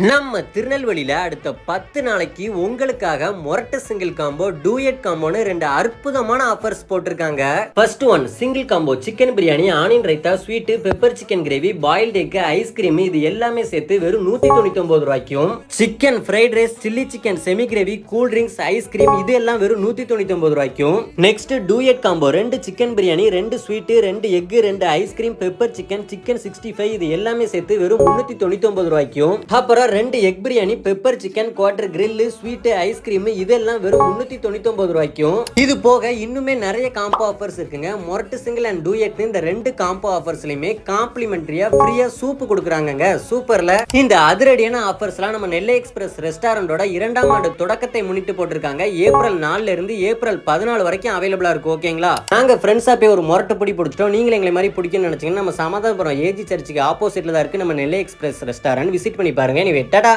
நம்ம திருநெல்வேலியில அடுத்த 10 நாளைக்கு உங்களுக்காக மொரட்டு சிங்கிள் காம்போ டூயட் காம்போன்னு 2 அற்புதமான ஆஃபர்ஸ் போட்டிருக்காங்க. First one single combo chicken biryani, onion raita, sweet pepper chicken gravy, boiled egg, ice cream இது எல்லாமே சேர்த்து வெறும் 199 ரூபாய்க்கும், chicken fried rice, chilli chicken semi gravy, cool drinks, ice cream இது எல்லாம் வெறும் 199 ரூபாய்க்கும். Next duet combo 2 chicken biryani, 2 sweet, 2 egg, 2 ice cream, pepper chicken, chicken 65 இது எல்லாமே சேர்த்து வெறும் 399 ரூபாய்க்கும். அப்புறம் 2 egg biryani, pepper chicken, quarter grill, sweet, ice cream இதெல்லாம் வெறும் 399 ரூபாய்க்கும். இது போக இன்னுமே நிறைய காம்போ ஆஃபர்ஸ் இருக்குங்க. மொரட்டு சிங்கிள் அண்ட் டூயட் இந்த 2 காம்போ ஆஃபர்ஸ்லயுமே காம்ப்ளிமெண்டரியா ஃப்ரீயா சூப் கொடுக்குறாங்க. சூப்பர்ல இந்த அதிரடியான ஆஃபர்ஸ்லாம் நம்ம நெல்லை எக்ஸ்பிரஸ் ரெஸ்டாரண்டோட 2ஆம் ஆண்டு தொடக்கத்தை முன்னிட்டு போட்டிருக்காங்க. ஏப்ரல் 4ல இருந்து ஏப்ரல் 14 வரைக்கும் அவைலபிளா இருக்கு. ஓகேங்களா? நாங்க ஃப்ரெண்ட்ஸா போய் ஒரு மொரட்டு பொடி பிடிச்சிட்டோம். நீங்களும் எங்களை மாதிரி பிடிக்கும்னு நினைச்சீங்கன்னா நம்ம சமாதானபுரம் ஏஜி சர்ச்சுக்கு ஆப்போசிட்ல தான் இருக்கு நம்ம நெல்லை எக்ஸ்பிரஸ் ரெஸ்டாரண்ட். விசிட் பண்ணி பாருங்க. டாடா.